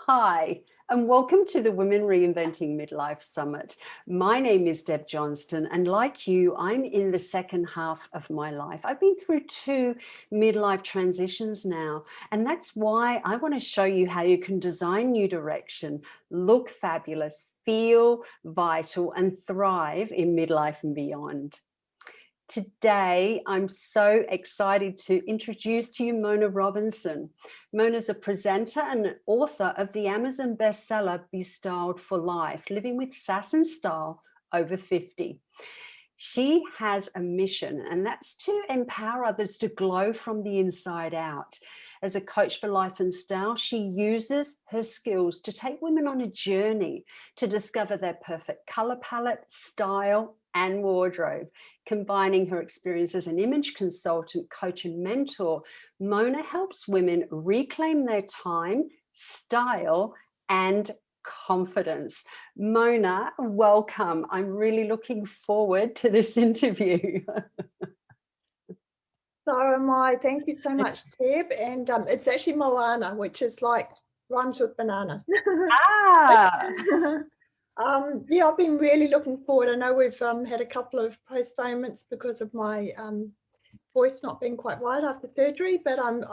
Hi, and welcome to the Women Reinventing Midlife Summit. My name is Deb Johnstone, and like you, I'm in the second half of my life. I've been through two midlife transitions now, and that's why I want to show you how you can design new direction, look fabulous, feel vital, and thrive in midlife and beyond. Today, I'm so excited to introduce to you Moana Robinson. Mona's a presenter and an author of the Amazon bestseller Be Styled for Life, Living with Sass and Style Over 50. She has a mission, and that's to empower others to glow from the inside out. As a coach for life and style, she uses her skills to take women on a journey to discover their perfect color palette, style, and wardrobe. Combining her experience as an image consultant, coach, and mentor, Moana helps women reclaim their time, style, and confidence. Moana, welcome. I'm really looking forward to this interview. So am I. Thank you so much, Deb. And it's actually Moana, which is like rhymes with banana. Ah, Yeah, I've been really looking forward. I know we've had a couple of postponements because of my voice not being quite right after surgery, but I'm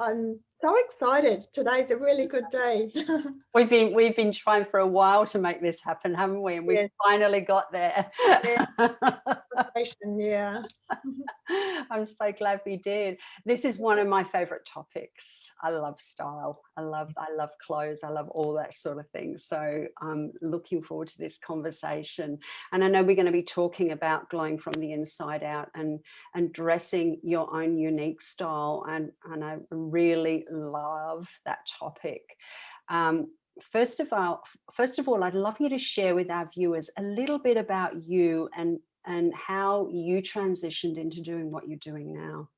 so excited. Today's a really good day. we've been trying for a while to make this happen, haven't we? And we've Yes, finally got there. yeah, yeah. I'm so glad we did. This is one of my favorite topics. I love style. I love clothes. I love all that sort of thing. So I'm looking forward to this conversation. And I know we're going to be talking about glowing from the inside out and dressing your own unique style. And I really love that topic. Um, First of all, I'd love you to share with our viewers a little bit about you and how you transitioned into doing what you're doing now.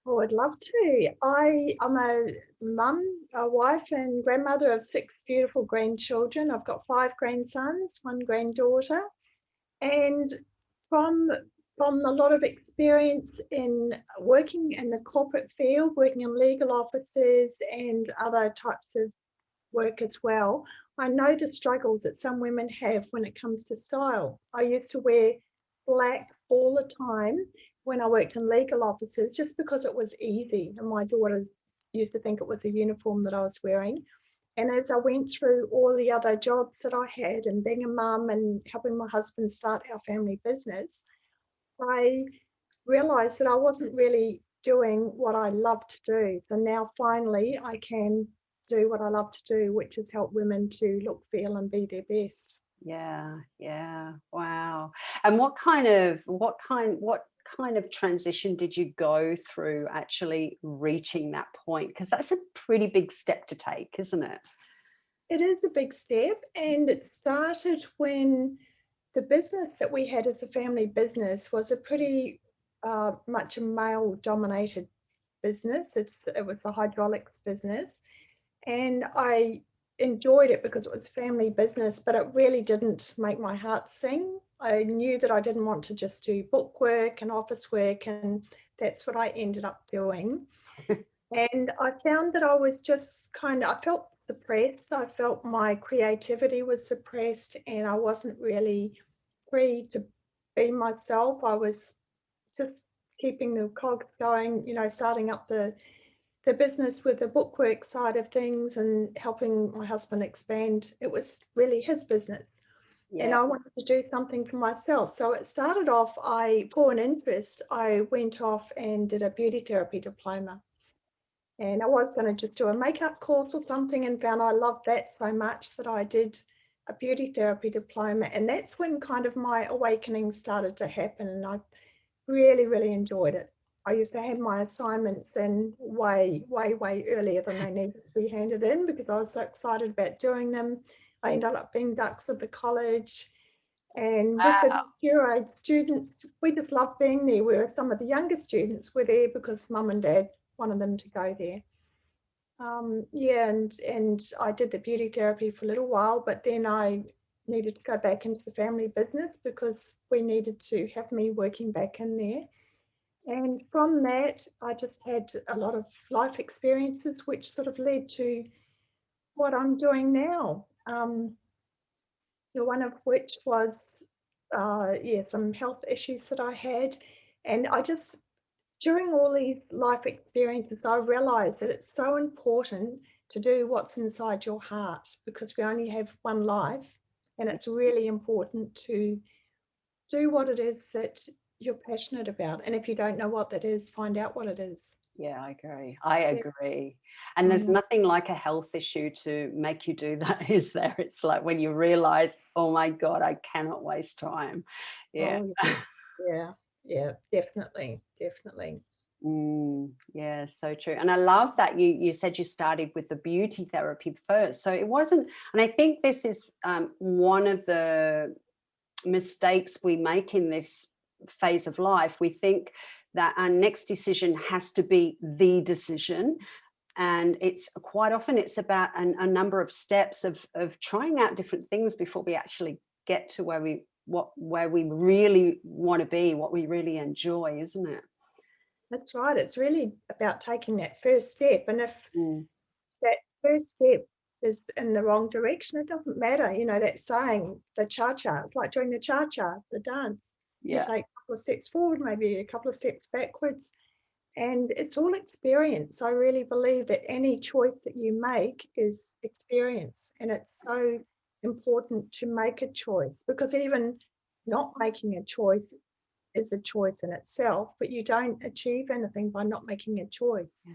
Oh, I'd love to. I'm a mum, a wife, and grandmother of 6 beautiful grandchildren. I've got 5 grandsons, 1 granddaughter, and from from a lot of experience in working in the corporate field, working in legal offices and other types of work as well, I know the struggles that some women have when it comes to style. I used to wear black all the time when I worked in legal offices just because it was easy, and my daughters used to think it was a uniform that I was wearing. And as I went through all the other jobs that I had and being a mum and helping my husband start our family business, I realized that I wasn't really doing what I love to do. So now finally I can do what I love to do, which is help women to look, feel, and be their best. Yeah. Wow. And what kind of transition did you go through actually reaching that point? Because that's a pretty big step to take, isn't it? It is a big step, and it started when the business that we had as a family business was a pretty much a male dominated business. It was the hydraulics business. And I enjoyed it because it was family business, but it really didn't make my heart sing. I knew that I didn't want to just do book work and office work, and that's what I ended up doing. And I found that I was just I felt suppressed. I felt my creativity was suppressed, and I wasn't really free to be myself. I was just keeping the cogs going, starting up the business with the bookwork side of things and helping my husband expand. It was really his business. And Yeah. I wanted to do something for myself. So it started off, for an interest, I went off and did a beauty therapy diploma. And I was going to just do a makeup course or something and found I loved that so much that I did a beauty therapy diploma. And that's when kind of my awakening started to happen. And I really, really enjoyed it. I used to have my assignments in way earlier than they needed to be handed in because I was so excited about doing them. I ended up being dux of the college. And with the Wow. mature students, we just loved being there. Where some of the younger students were there because mum and dad wanted them to go there. Yeah, and I did the beauty therapy for a little while, but then I needed to go back into the family business because we needed to have me working back in there. And from that, I just had a lot of life experiences, which sort of led to what I'm doing now. One of which was, some health issues that I had. And I just, during all these life experiences, I realized that it's so important to do what's inside your heart, because we only have one life. And it's really important to do what it is that you're passionate about. And if you don't know what that is, find out what it is. Yeah, I agree. I Yeah. agree. And there's nothing like a health issue to make you do that, is there? It's like when you realize, oh my God, I cannot waste time. Yeah. Oh, yeah, yeah, definitely, definitely. Yeah, so true. And I love that you said you started with the beauty therapy first. So it wasn't, and I think this is one of the mistakes we make in this phase of life. We think that our next decision has to be the decision, and it's quite often it's about a number of steps of trying out different things before we actually get to where we really want to be, what we really enjoy, isn't it? That's right. It's really about taking that first step. And if Mm, that first step is in the wrong direction, it doesn't matter. That saying, the cha-cha, it's like doing the cha-cha, the dance. You yeah. take a couple of steps forward, maybe a couple of steps backwards, and it's all experience. I really believe that any choice that you make is experience. And it's so important to make a choice, because even not making a choice is a choice in itself, but you don't achieve anything by not making a choice.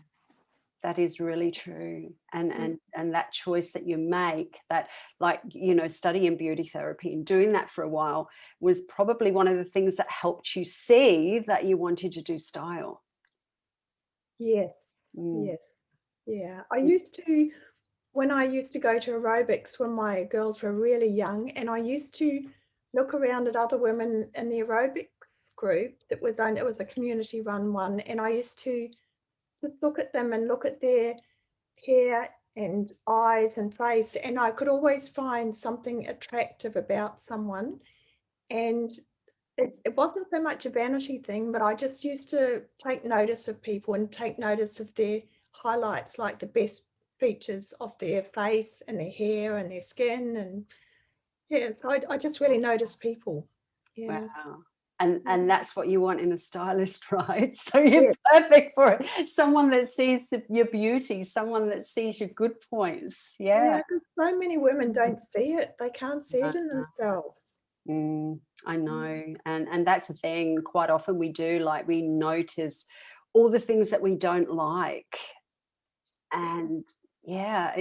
That is really true. And Mm. and that choice that you make, that, like, studying beauty therapy and doing that for a while was probably one of the things that helped you see that you wanted to do style. Yes, Mm, yes, yeah. When I used to go to aerobics when my girls were really young, and I used to look around at other women in the aerobics group it was a community run one, and I used to just look at them and look at their hair and eyes and face, and I could always find something attractive about someone. And it wasn't so much a vanity thing, but I just used to take notice of people and take notice of their highlights, like the best features of their face and their hair and their skin. And yeah, so I just really notice people. Yeah. wow. And Yeah. that's what you want in a stylist, right? So you're Yeah. perfect for it. Someone that sees your beauty, someone that sees your good points. Yeah. Yeah, because so many women don't see it. They can't see it in themselves. I Mm. know. And that's the thing. Quite often we do, like, we notice all the things that we don't like. And yeah,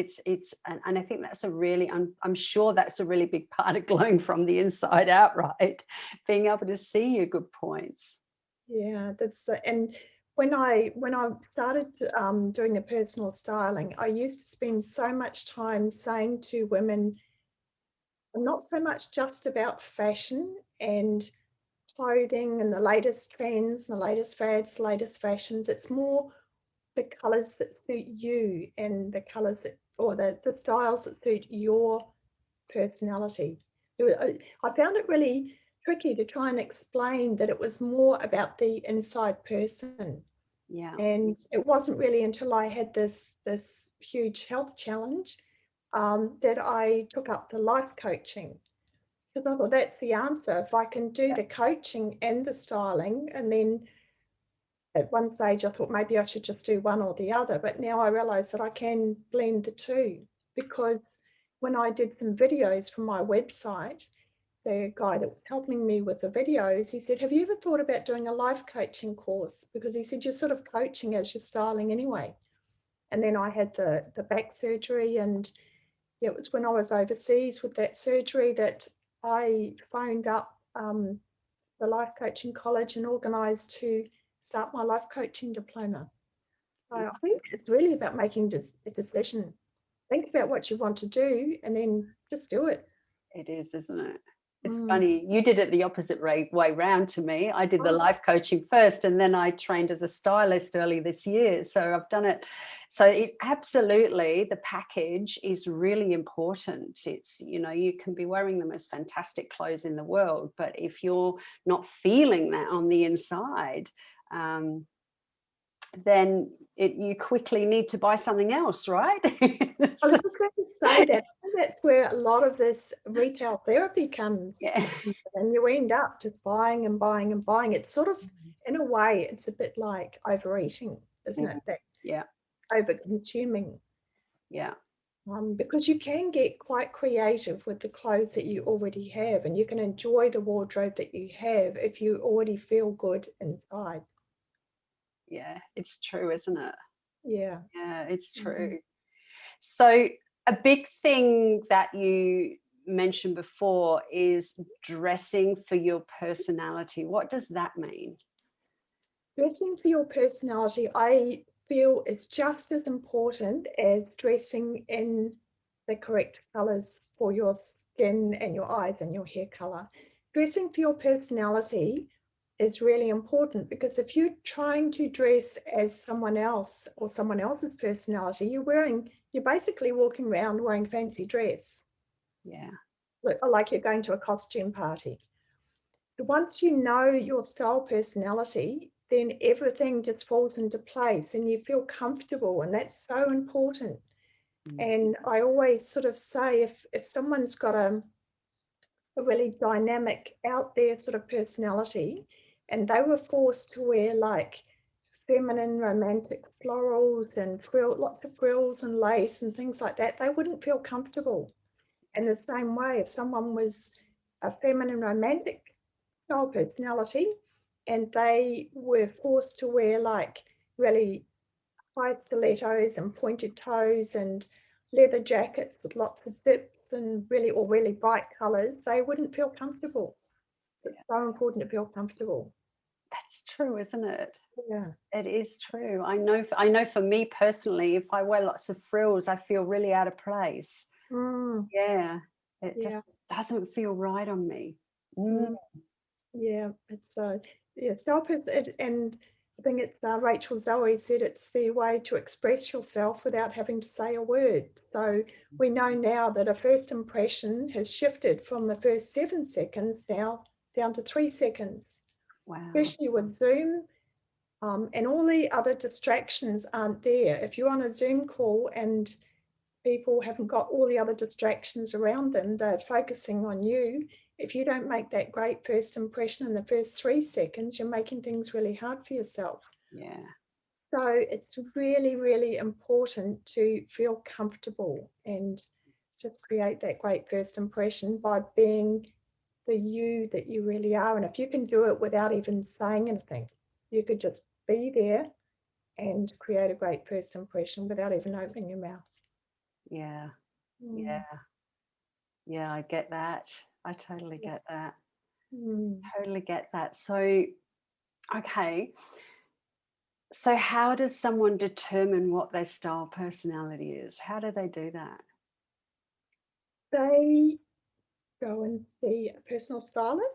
and I think that's a really, I'm sure that's a really big part of glowing from the inside out, right? Being able to see your good points. Yeah, and when I started doing the personal styling, I used to spend so much time saying to women, not so much just about fashion and clothing and the latest trends, the latest fads, the latest fashions. It's more the colors that suit you, and the colors that, or the styles that suit your personality. I found it really tricky to try and explain that it was more about the inside person. Yeah. And it wasn't really until I had this huge health challenge that I took up the life coaching, because I thought that's the answer. If I can do the coaching and the styling, and then at one stage I thought maybe I should just do one or the other, but now I realize that I can blend the two, because when I did some videos from my website, the guy that was helping me with the videos, he said, have you ever thought about doing a life coaching course? Because he said, you're sort of coaching as you're styling anyway. And then I had the back surgery, and it was when I was overseas with that surgery that I phoned up the life coaching college and organised to start my life coaching diploma. So I think it's really about making a decision. Think about what you want to do and then just do it. It is, isn't it? It's Mm. funny. You did it the opposite way round to me. I did the Oh, life coaching first, and then I trained as a stylist early this year. So I've done it. So it absolutely, the package is really important. It's, you can be wearing the most fantastic clothes in the world, but if you're not feeling that on the inside, then you quickly need to buy something else, right? I was just going to say that. I think that's where a lot of this retail therapy comes Yeah. in, and you end up just buying and buying and buying. It's sort of, in a way, it's a bit like overeating, isn't it? That Yeah. over-consuming. Yeah. Because you can get quite creative with the clothes that you already have, and you can enjoy the wardrobe that you have if you already feel good inside. Yeah. It's true, isn't it? Yeah. Yeah, it's true. Mhm. So a big thing that you mentioned before is dressing for your personality. What does that mean? Dressing for your personality, I feel, is just as important as dressing in the correct colors for your skin and your eyes and your hair color. Dressing for your personality is really important, because if you're trying to dress as someone else or someone else's personality, you're basically walking around wearing a fancy dress, Yeah. like you're going to a costume party. Once you know your style personality, then everything just falls into place and you feel comfortable, and that's so important. And I always sort of say, if someone's got a really dynamic, out there sort of personality, and they were forced to wear like feminine romantic florals and lots of frills and lace and things like that, they wouldn't feel comfortable. In the same way, if someone was a feminine romantic style personality and they were forced to wear like really high stilettos and pointed toes and leather jackets with lots of zips and really bright colors, they wouldn't feel comfortable. It's so important to feel comfortable. That's true, isn't it? Yeah. It is true. I know for me personally, if I wear lots of frills, I feel really out of place. Mm, Yeah. It just yeah. doesn't feel right on me. Mm. Mm, yeah. It's yeah, and I think it's Rachel Zoe said it's the way to express yourself without having to say a word. So we know now that a first impression has shifted from the first 7 seconds now down to 3 seconds, Wow. especially with Zoom. And all the other distractions aren't there. If you're on a Zoom call and people haven't got all the other distractions around them, they're focusing on you. If you don't make that great first impression in the first 3 seconds, you're making things really hard for yourself. Yeah. So it's really important to feel comfortable and just create that great first impression by being the you that you really are. And if you can do it without even saying anything, you could just be there and create a great first impression without even opening your mouth. Yeah. Mm. Yeah. Yeah. I get that. I totally Yeah. get that. Mm. Totally get that. So, okay. So, how does someone determine what their style personality is? How do they do that? They go and see a personal stylist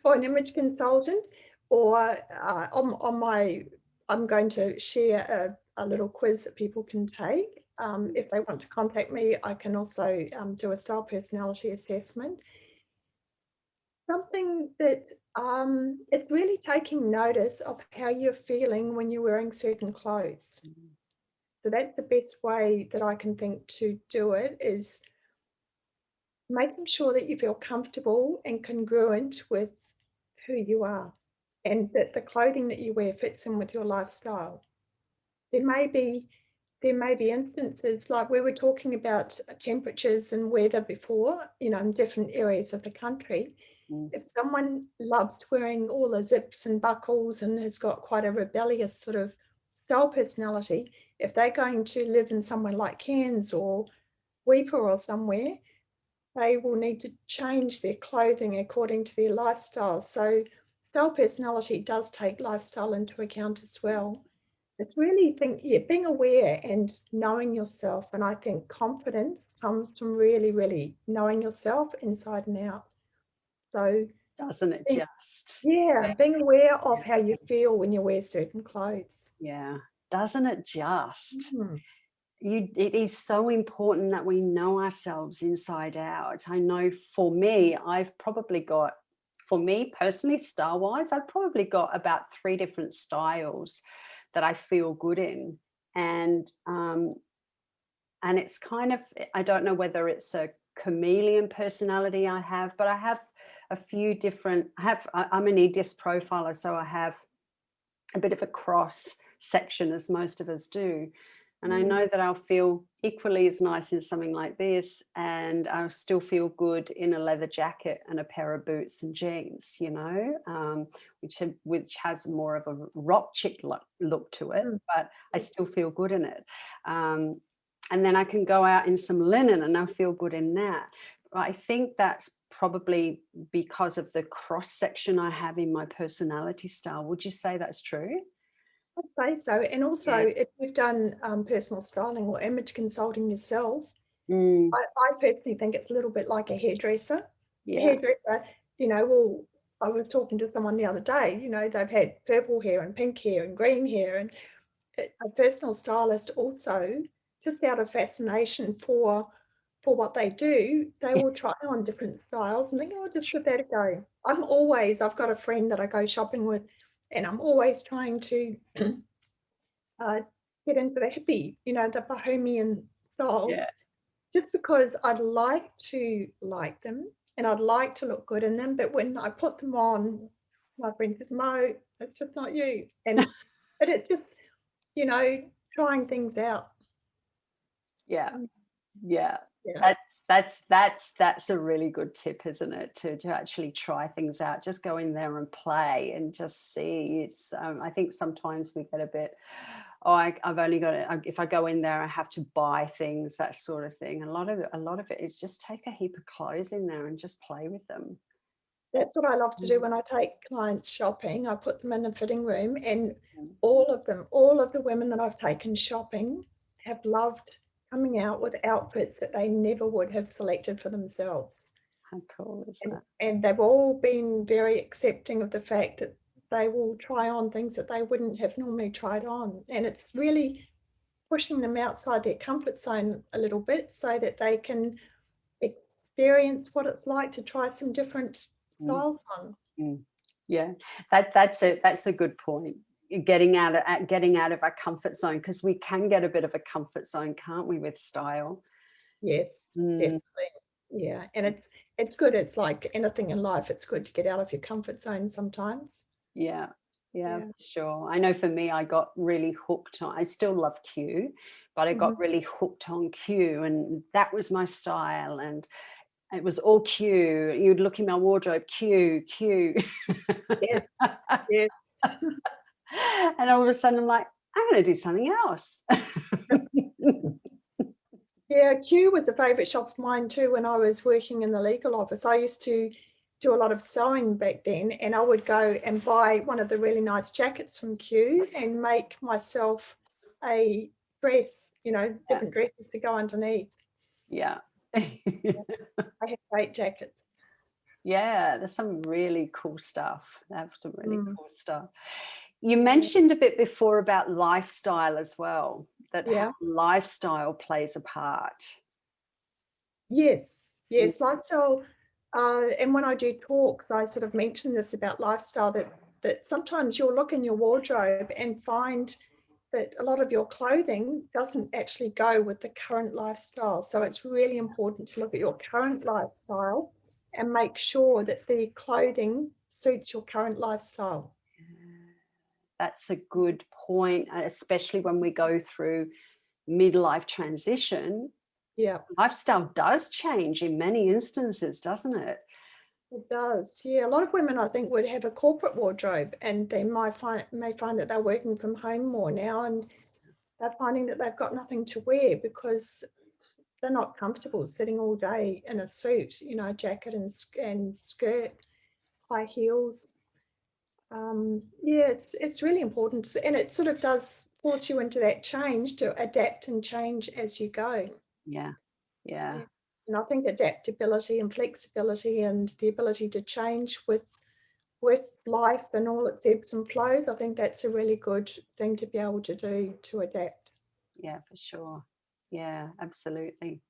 or an image consultant, or I'm going to share a little quiz that people can take. If they want to contact me, I can also do a style personality assessment. Something that it's really taking notice of how you're feeling when you're wearing certain clothes. So that's the best way that I can think to do it, is making sure that you feel comfortable and congruent with who you are, and that the clothing that you wear fits in with your lifestyle. There may be instances, like we were talking about temperatures and weather before, in different areas of the country. Mm. If someone loves wearing all the zips and buckles and has got quite a rebellious sort of style personality, if they're going to live in somewhere like Cairns or Weipa or somewhere, they will need to change their clothing according to their lifestyle. So style personality does take lifestyle into account as well. It's really being aware and knowing yourself. And I think confidence comes from really knowing yourself inside and out. So Doesn't it being, just? yeah, being aware of how you feel when you wear certain clothes. Yeah. Doesn't it just? Mm. It is so important that we know ourselves inside out. I know for me, for me personally, style wise, I've probably got about 3 different styles that I feel good in. And it's kind of, I don't know whether it's a chameleon personality I have, but I have a few different, I'm an EDIS profiler, so I have a bit of a cross section, as most of us do. And I know that I'll feel equally as nice in something like this, and I'll still feel good in a leather jacket and a pair of boots and jeans, which has more of a rock chick look to it, but I still feel good in it. And then I can go out in some linen and I feel good in that. I think that's probably because of the cross section I have in my personality style. Would you say that's true? I'd say so. And also, if you've done personal styling or image consulting yourself, I personally think it's a little bit like a hairdresser. A hairdresser, I was talking to someone the other day, they've had purple hair and pink hair and green hair. And a personal stylist also, just out of fascination for what they do, they will try on different styles and think, oh, just give that a go. I've got a friend that I go shopping with, and I'm always trying to get into the hippie, the bohemian styles, just because I'd like to like them and I'd like to look good in them. But when I put them on, my friend says, Mo, it's just not you. But it's just, trying things out. Yeah. Yeah. That's a really good tip, isn't it? To actually try things out, just go in there and play and just see. It's I think sometimes we get a bit, I've only got to, if I go in there I have to buy things, that sort of thing. A lot of it is just take a heap of clothes in there and just play with them. That's what I love to do when I take clients shopping. I put them in a fitting room, and all of the women that I've taken shopping have loved coming out with outfits that they never would have selected for themselves. How cool is that? And they've all been very accepting of the fact that they will try on things that they wouldn't have normally tried on. And it's really pushing them outside their comfort zone a little bit so that they can experience what it's like to try some different styles on. Yeah, that's a good point. Getting out of our comfort zone, because we can get a bit of a comfort zone, can't we, with style? Yes, definitely. Yeah, and it's good. It's like anything in life, it's good to get out of your comfort zone sometimes. Yeah, for sure. I know for me, I got really hooked on, I still love Q, but I got really hooked on Q, and that was my style, and it was all Q. You'd look in my wardrobe, Q. Yes, yes. And all of a sudden I'm like, I'm going to do something else. Yeah, Q was a favourite shop of mine too when I was working in the legal office. I used to do a lot of sewing back then, and I would go and buy one of the really nice jackets from Q and make myself a dress, different dresses to go underneath. Yeah. I have great jackets. Yeah, there's some really cool stuff. That's some really cool stuff. You mentioned a bit before about lifestyle as well, that how lifestyle plays a part. Yes, lifestyle. And when I do talks, I sort of mention this about lifestyle, that sometimes you'll look in your wardrobe and find that a lot of your clothing doesn't actually go with the current lifestyle. So it's really important to look at your current lifestyle and make sure that the clothing suits your current lifestyle. That's a good point, especially when we go through midlife transition. Yeah, lifestyle does change in many instances, doesn't it? it does. Yeah, a lot of women I think would have a corporate wardrobe, and they may find that they're working from home more now, and they're finding that they've got nothing to wear because they're not comfortable sitting all day in a suit, jacket and skirt, high heels. It's really important, and it sort of does force you into that change to adapt and change as you go. Yeah. And I think adaptability and flexibility and the ability to change with life and all its ebbs and flows, I think that's a really good thing to be able to do, to adapt. Yeah, for sure. Yeah, absolutely.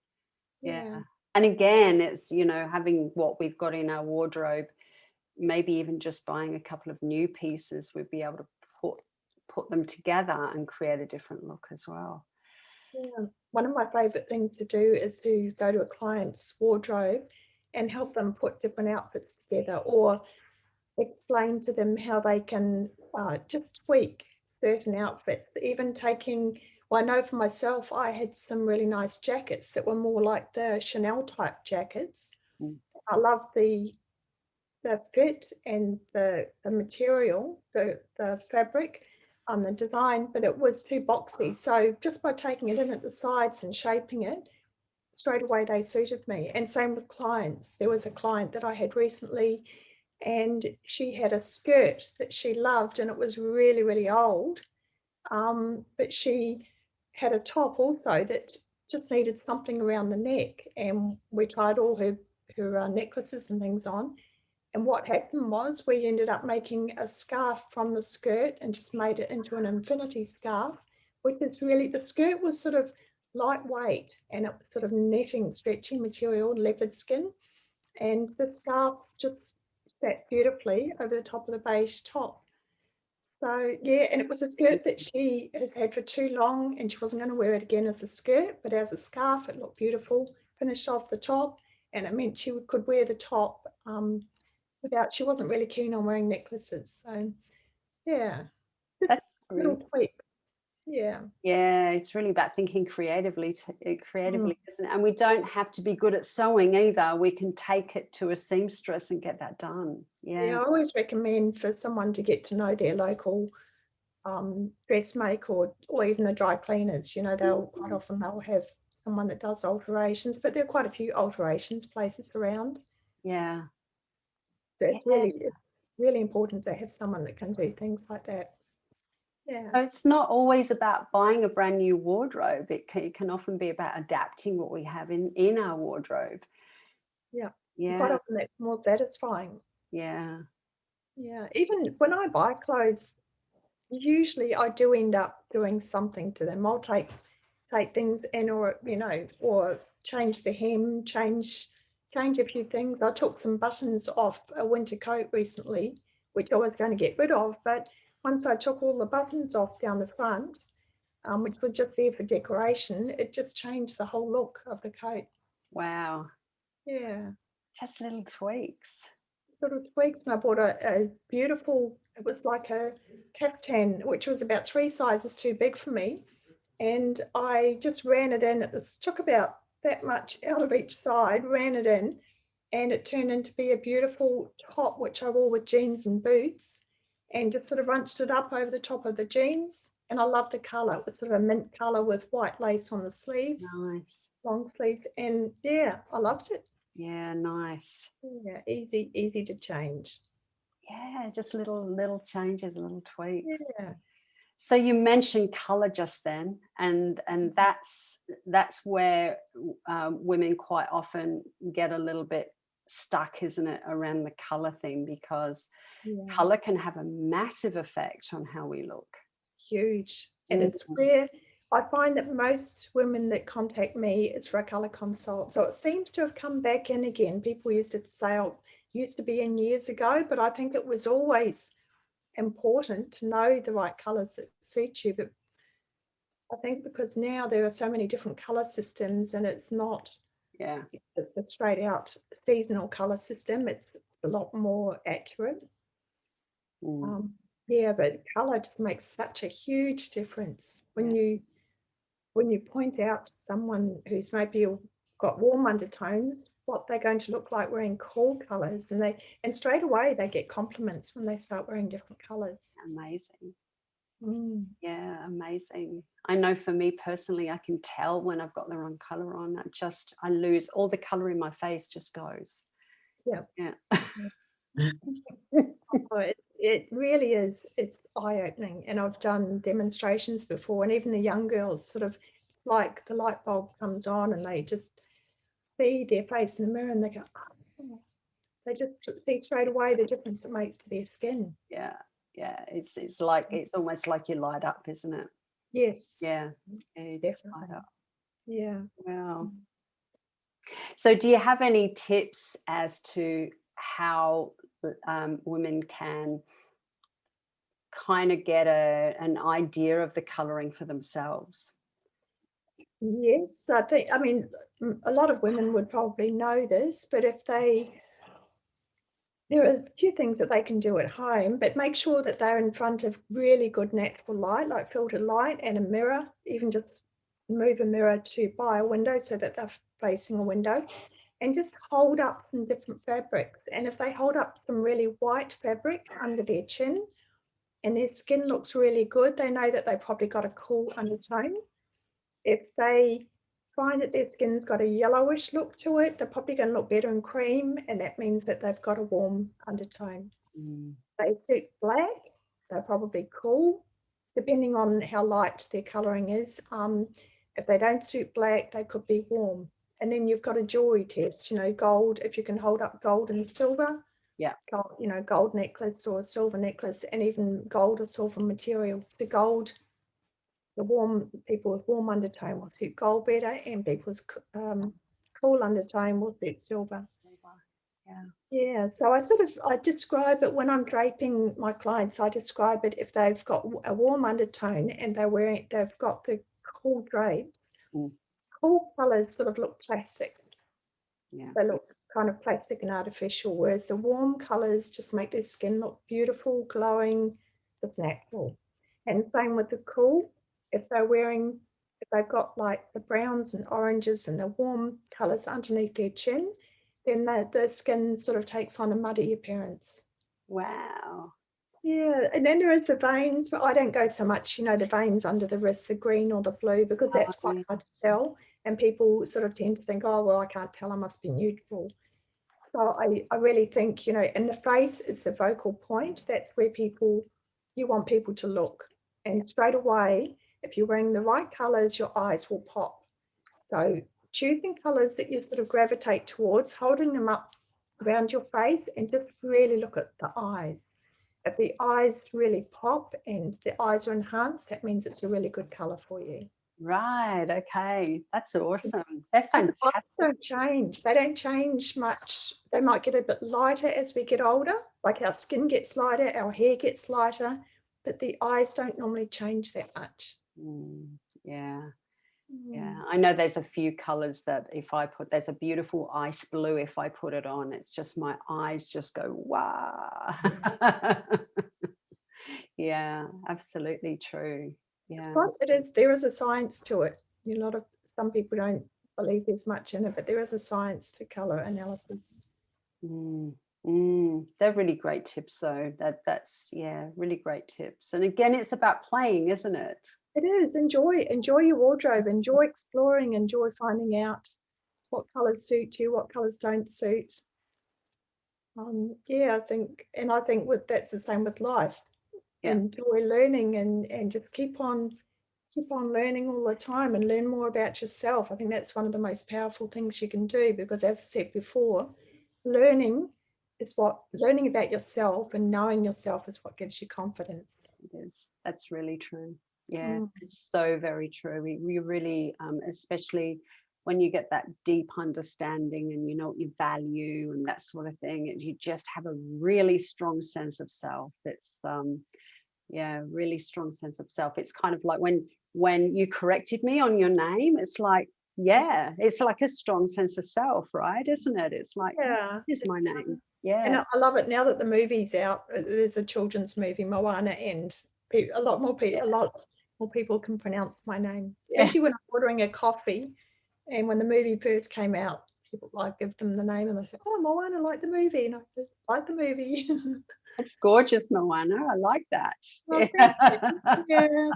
Yeah. And again, it's, having what we've got in our wardrobe, maybe even just buying a couple of new pieces, we'd be able to put them together and create a different look as well. Yeah. One of my favourite things to do is to go to a client's wardrobe and help them put different outfits together, or explain to them how they can just tweak certain outfits. Even taking, well, I know for myself, I had some really nice jackets that were more like the Chanel type jackets. Mm. I love the fit and the material, the fabric, the design, but it was too boxy. So just by taking it in at the sides and shaping it, straight away they suited me. And same with clients. There was a client that I had recently, and she had a skirt that she loved, and it was really, really old. But she had a top also that just needed something around the neck, and we tried all her necklaces and things on. And what happened was we ended up making a scarf from the skirt and just made it into an infinity scarf, which is really, the skirt was sort of lightweight and it was sort of netting, stretchy material, leopard skin. And the scarf just sat beautifully over the top of the beige top. So yeah, and it was a skirt that she has had for too long, and she wasn't going to wear it again as a skirt, but as a scarf, it looked beautiful, finished off the top, and it meant she could wear the top without, she wasn't really keen on wearing necklaces. So yeah, just That's little brilliant. tweak. Yeah. Yeah, it's really about thinking creatively, Mm. isn't it? And we don't have to be good at sewing either. We can take it to a seamstress and get that done. Yeah, Yeah. I always recommend for someone to get to know their local dressmaker, or even the dry cleaners. You know, they'll quite often they'll have someone that does alterations, but there are quite a few alterations places around. Yeah. So Yeah. it's really important to have someone that can do things like that. Yeah. So it's not always about buying a brand new wardrobe. It can often be about adapting what we have in our wardrobe. Yeah. Quite Yeah. often that's more satisfying. Yeah. Yeah. Even when I buy clothes, usually I do end up doing something to them. I'll take things in, or or change the hem, change a few things. I took some buttons off a winter coat recently, which I was going to get rid of, but once I took all the buttons off down the front, which were just there for decoration, it just changed the whole look of the coat. Wow. Yeah. Just little tweaks. Sort of tweaks, and I bought a beautiful, it was like a caftan, which was about 3 sizes too big for me. And I just ran it in. It took about that much out of each side, ran it in, and it turned into be a beautiful top, which I wore with jeans and boots, and just sort of runched it up over the top of the jeans. And I love the colour. It was sort of a mint colour with white lace on the sleeves, Nice. long sleeves. And yeah, I loved it. Yeah, nice. Yeah, easy to change. Yeah, just little changes, little tweaks. Yeah. So you mentioned color just then, and that's where women quite often get a little bit stuck, isn't it, around the color thing, because Yeah. color can have a massive effect on how we look. Huge. And Mm. it's where I find that most women that contact me, it's for a colour consult. So it seems to have come back in again. People used to say, oh, used to be in years ago, but I think it was always important to know the right colours that suit you. But I think because now there are so many different colour systems, and it's not Yeah. the straight out seasonal colour system, it's a lot more accurate. Mm. Yeah, but colour just makes such a huge difference Yeah. when you point out to someone who's maybe got warm undertones what they're going to look like wearing cool colours, and straight away they get compliments when they start wearing different colours. Amazing. Mm. Yeah, amazing. I know for me personally, I can tell when I've got the wrong color on. I lose all the color in my face, just goes. Yeah. Yeah. Oh, it really is. It's eye-opening, and I've done demonstrations before, and even the young girls sort of, it's like the light bulb comes on and they just see their face in the mirror and they go, oh, they just see straight away the difference it makes to their skin. Yeah. Yeah. It's almost like you light up, isn't it? Yes, Yeah. Yeah, you just light definitely. up. Yeah. Wow. So do you have any tips as to how women can kind of get an idea of the coloring for themselves? Yes, I mean, a lot of women would probably know this, but there are a few things that they can do at home, but make sure that they're in front of really good natural light, like filtered light, and a mirror. Even just move a mirror by a window so that they're facing a window, and just hold up some different fabrics. And if they hold up some really white fabric under their chin and their skin looks really good, they know that they probably got a cool undertone. If they find that their skin's got a yellowish look to it, they're probably going to look better in cream, and that means that they've got a warm undertone. Mm. They suit black, they're probably cool, depending on how light their colouring is. If they don't suit black, they could be warm. And then you've got a jewelry test, gold, if you can hold up gold and silver. Yeah. Gold, gold necklace or a silver necklace, and even gold or silver material. The gold, the warm people with warm undertone will suit gold better, and people with cool undertone will suit silver. Yeah, so I describe it when I'm draping my clients. I describe it if they've got a warm undertone and they've got the cool drapes. Cool colors sort of look plastic. Yeah. They look kind of plastic and artificial, whereas the warm colors just make their skin look beautiful, glowing, just natural. And same with the cool. If they've got like the browns and oranges and the warm colors underneath their chin, then the skin sort of takes on a muddy appearance. Wow. Yeah, and then there is the veins, but I don't go so much, the veins under the wrist, the green or the blue, because that's quite hard to tell. And people sort of tend to think, oh, well, I can't tell, I must be neutral. So I really think, and the face is the focal point. That's where you want people to look. And straight away, if you're wearing the right colors, your eyes will pop. So choosing colors that you sort of gravitate towards, holding them up around your face, and just really look at the eyes. If the eyes really pop and the eyes are enhanced, that means it's a really good color for you. Right. Okay. That's awesome. They're The eyes fantastic. don't change. They don't change much. They might get a bit lighter as we get older, like our skin gets lighter, our hair gets lighter, but the eyes don't normally change that much. Yeah. Yeah. I know there's a few colors that there's a beautiful ice blue. If I put it on, it's just my eyes just go, wow. Yeah, absolutely true. Yeah. There is a science to it. Some people don't believe there's much in it, but there is a science to color analysis. They're really great tips though. That's really great tips. And again, it's about playing, isn't it? It is. Enjoy your wardrobe, enjoy exploring, enjoy finding out what colors suit you, what colors don't suit. I think that's the same with life. Yeah. Enjoy learning and just keep on learning all the time and learn more about yourself. I think that's one of the most powerful things you can do, because as I said before, learning about yourself and knowing yourself is what gives you confidence. It is. That's really true. Yeah, it's so very true. We really, especially when you get that deep understanding and you know what you value and that sort of thing, you just have a really strong sense of self. It's really strong sense of self. It's kind of like when you corrected me on your name, it's like, it's like a strong sense of self, right? Isn't it? It's like, this is my name. Yeah. And I love it now that the movie's out. There's a children's movie, Moana, and a lot more people can pronounce my name, especially when I'm ordering a coffee. And when the movie first came out, people give them the name and they say, oh, Moana, like the movie. And I said, like the movie. It's gorgeous, Moana. I like that. Well,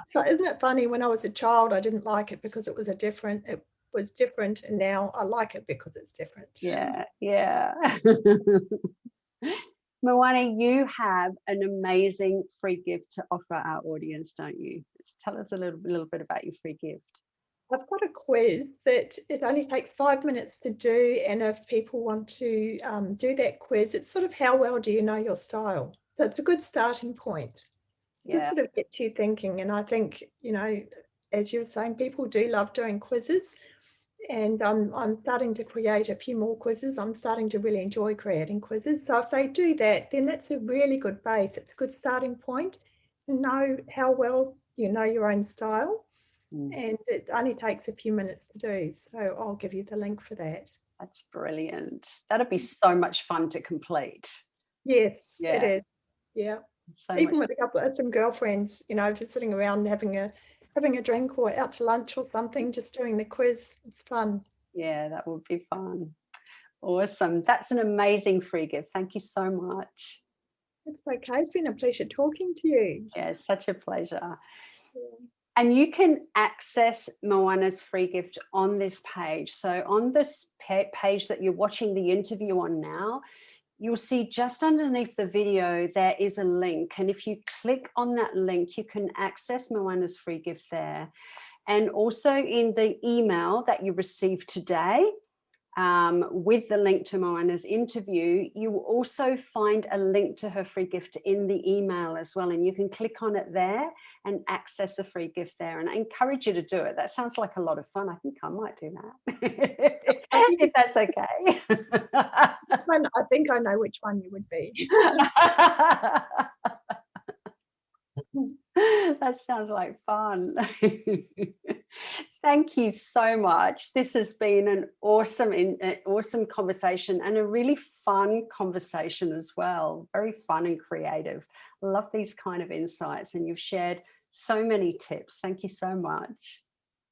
so isn't it funny? When I was a child, I didn't like it because it was different, and now I like it because it's different. Yeah. Moana, you have an amazing free gift to offer our audience, don't you? Let's tell us a little bit about your free gift. I've got a quiz that it only takes 5 minutes to do, and if people want to do that quiz, it's sort of how well do you know your style. So it's a good starting point. Yeah. Just sort of get you thinking. And I think, as you were saying, people do love doing quizzes, and I'm starting to create a few more quizzes. I'm starting to really enjoy creating quizzes. So if they do that, then that's a really good base. It's a good starting point. know how well you know your own style, Mm, and it only takes a few minutes to do. So I'll give you the link for that. that's brilliant. That'd be so much fun to complete. Yes, it Yeah, is. Yeah. so much. Even with a couple of some girlfriends, just sitting around having a drink or out to lunch or something, just doing the quiz. It's fun. Yeah, that would be fun. Awesome. That's an amazing free gift. Thank you so much. It's okay. It's been a pleasure talking to you. Yeah, such a pleasure. Yeah. And you can access Moana's free gift on this page. So on this page that you're watching the interview on now, you'll see just underneath the video, there is a link. And if you click on that link, you can access Moana's free gift there. And also in the email that you received today, with the link to Moana's interview, you will also find a link to her free gift in the email as well. And you can click on it there and access a free gift there. And I encourage you to do it. That sounds like a lot of fun. I think I might do that, if that's okay. I think I know which one you would be. That sounds like fun. Thank you so much. This has been an awesome conversation, and a really fun conversation as well. Very fun and creative. Love these kind of insights, and you've shared so many tips. Thank you so much.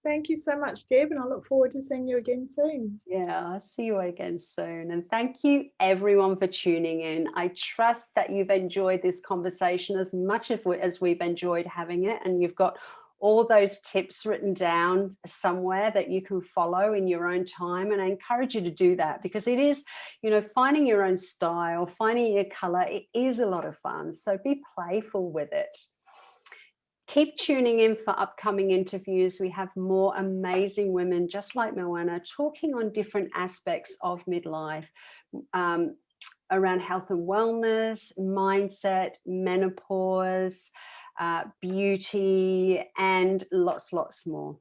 Thank you so much, Deb, and I look forward to seeing you again soon. Yeah, I'll see you again soon. And thank you everyone for tuning in. I trust that you've enjoyed this conversation as much as we've enjoyed having it. And you've got all those tips written down somewhere that you can follow in your own time. And I encourage you to do that, because it is, finding your own style, finding your color, it is a lot of fun. So be playful with it. Keep tuning in for upcoming interviews. We have more amazing women just like Moana talking on different aspects of midlife, around health and wellness, mindset, menopause, beauty, and lots more.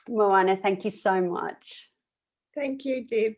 Moana, thank you so much. Thank you, Deb.